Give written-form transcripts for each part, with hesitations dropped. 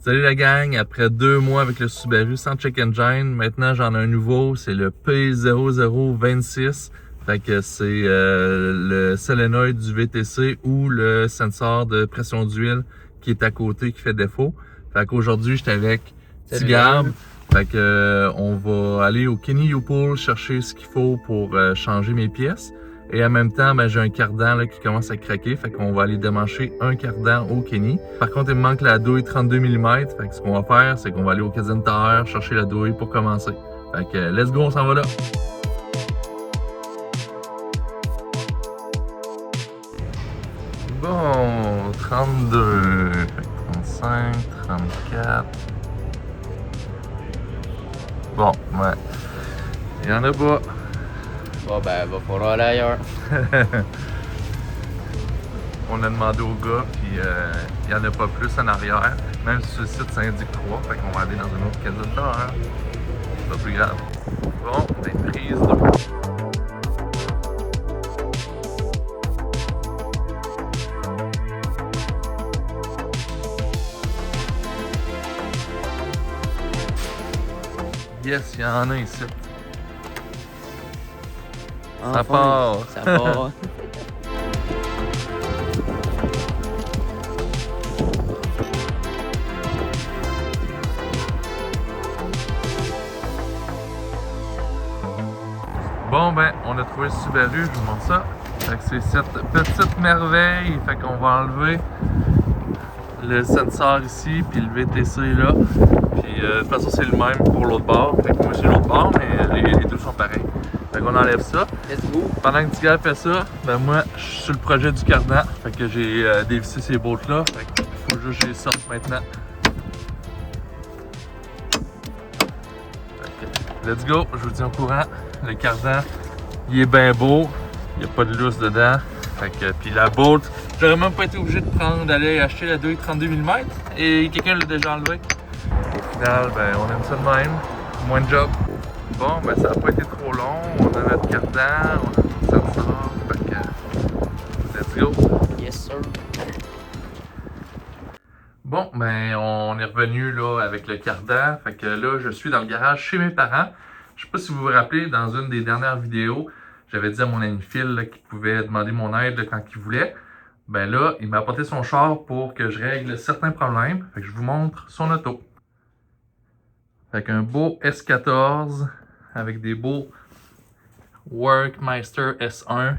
Salut la gang, après 2 mois avec le Subaru sans check engine, maintenant j'en ai un nouveau, c'est le P0026. Fait que c'est le solénoïde du VTC ou le sensor de pression d'huile qui est à côté qui fait défaut. Fait qu'aujourd'hui j'étais avec Tigab. Fait que on va aller au Kenny U-Pool chercher ce qu'il faut pour changer mes pièces. Et en même temps, ben, j'ai un cardan là, qui commence à craquer. Fait qu'on va aller démancher un cardan au Kenny. Par contre, il me manque la douille 32 mm. Fait que ce qu'on va faire, c'est qu'on va aller au Kazin Tower chercher la douille pour commencer. Fait que let's go, on s'en va là. Bon, 32, fait que 35, 34. Bon, ouais. Il y en a pas. Bon ben, va falloir aller ailleurs. On a demandé au gars, puis il n'y en a pas plus en arrière. Même si sur le site, ça indique 3, fait qu'on va aller dans une autre caserne d'heure. C'est pas plus grave. Bon, des prises d'eau. Yes, il y en a ici. Ça part. Ça part. Bon ben, on a trouvé le Subaru, je vous montre ça. Fait que c'est cette petite merveille. Fait qu'on va enlever le sensor ici, puis le VTC là. Puis de toute façon c'est le même pour l'autre bord. Fait que moi c'est l'autre bord, mais les deux sont pareils. Fait qu'on enlève ça. Let's go. Pendant que Tigab fait ça, ben moi je suis sur le projet du cardan. Fait que j'ai dévissé ces bolts là. Fait qu'il faut juste que je les sorte maintenant. Let's go, je vous tiens au courant. Le cardan, il est bien beau. Il n'y a pas de lousse dedans. Fait que, puis la bolt, j'aurais même pas été obligé d'aller acheter la douille 32 mm. Et quelqu'un l'a déjà enlevé. Au final, ben, on aime ça de même. Moins de job. Bon, ben ça n'a pas été trop long. On a notre cardan, on a tout ça. Fait que, let's go. Yes sir. Bon, ben on est revenu là avec le cardan. Fait que là, je suis dans le garage chez mes parents. Je sais pas si vous vous rappelez, dans une des dernières vidéos, j'avais dit à mon ami Phil qu'il pouvait demander mon aide là, quand il voulait. Ben là, il m'a apporté son char pour que je règle certains problèmes. Fait que je vous montre son auto. Fait qu'un beau S14 avec des beaux Workmeister S1.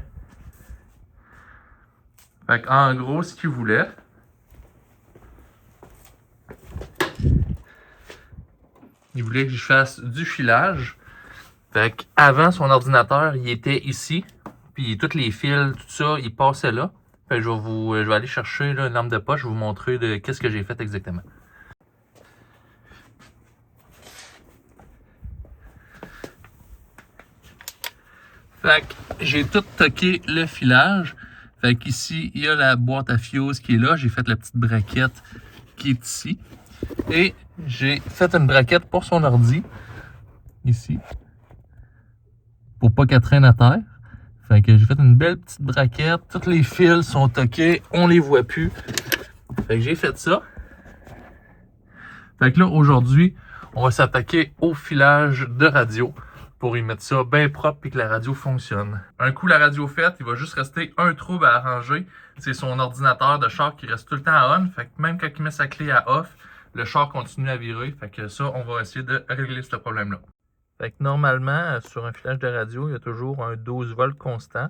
Fait qu'en gros, ce qu'il voulait, il voulait que je fasse du filage. Fait qu'avant, son ordinateur, il était ici. Puis tous les fils, tout ça, il passait là. Fait que je vais aller chercher là, une lampe de poche. Je vais vous montrer de qu'est-ce que j'ai fait exactement. Fait que j'ai tout toqué le filage. Fait qu'ici, il y a la boîte à fuse qui est là. J'ai fait la petite braquette qui est ici. Et j'ai fait une braquette pour son ordi. Ici. Pour pas qu'elle traîne à terre. Fait que j'ai fait une belle petite braquette. Tous les fils sont toqués. On les voit plus. Fait que j'ai fait ça. Fait que là, aujourd'hui, on va s'attaquer au filage de radio pour y mettre ça bien propre et que la radio fonctionne. Un coup la radio faite, il va juste rester un trouble à arranger. C'est son ordinateur de char qui reste tout le temps à on. Fait que même quand il met sa clé à off, le char continue à virer. Fait que ça, on va essayer de régler ce problème-là. Fait que normalement, sur un filage de radio, il y a toujours un 12 volts constant.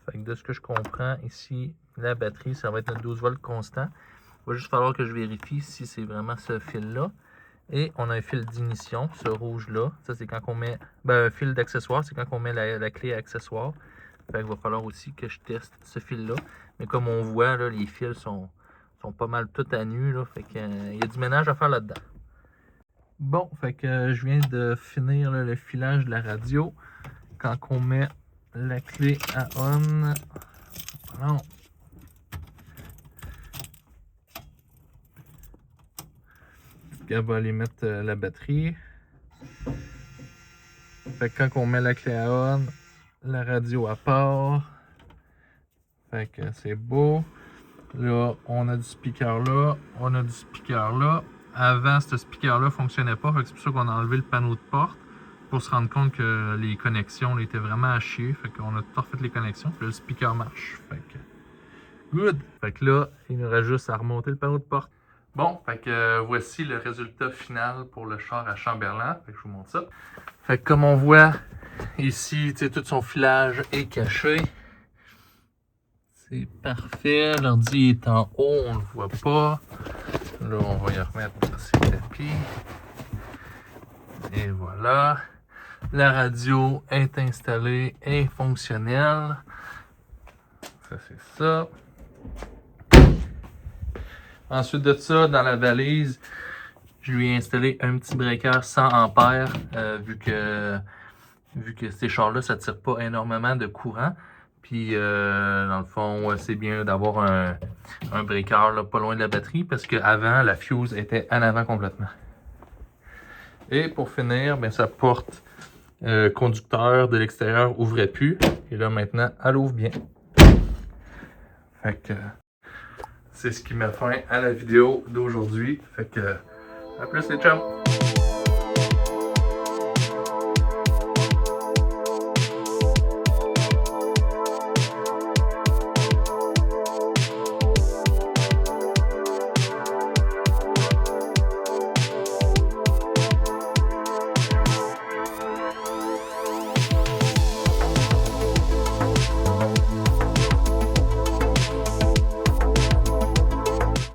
Fait que de ce que je comprends ici, la batterie, ça va être un 12 volts constant. Il va juste falloir que je vérifie si c'est vraiment ce fil-là. Et on a un fil d'ignition, ce rouge-là. Ça, c'est quand on met... Ben, un fil d'accessoire, c'est quand on met la clé à accessoire. Fait qu'il va falloir aussi que je teste ce fil-là. Mais comme on voit, là, les fils sont pas mal tout à nu. Là, fait qu'il y a du ménage à faire là-dedans. Bon, fait que je viens de finir là, le filage de la radio. Quand on met la clé à on... Non. Gab va aller mettre la batterie. Fait que quand on met la clé à on, la radio à part. Fait que c'est beau. Là, on a du speaker là, on a du speaker là. avant, ce speaker-là ne fonctionnait pas. C'est pour ça qu'on a enlevé le panneau de porte pour se rendre compte que les connexions là, étaient vraiment à chier. Fait qu'on a tout refait les connexions. Puis là, le speaker marche. Fait que, good! Fait que là, il nous reste juste à remonter le panneau de porte. Bon, fait que voici le résultat final pour le char à Chamberlain. Fait que je vous montre ça. Fait que comme on voit ici, tout son filage est caché. C'est parfait. L'ordi est en haut, on le voit pas. Là, on va y remettre ses tapis. Et voilà. La radio est installée et fonctionnelle. Ça, c'est ça. Ensuite de ça, dans la valise, je lui ai installé un petit breaker 100 ampères vu que ces chars-là, ça ne tire pas énormément de courant. Puis, dans le fond, c'est bien d'avoir un breaker là, pas loin de la batterie parce qu'avant, la fuse était en avant complètement. Et pour finir, ben, sa porte conducteur de l'extérieur ouvrait plus. Et là, maintenant, elle ouvre bien. Fait que c'est ce qui met fin à la vidéo d'aujourd'hui. Fait que, à plus et ciao!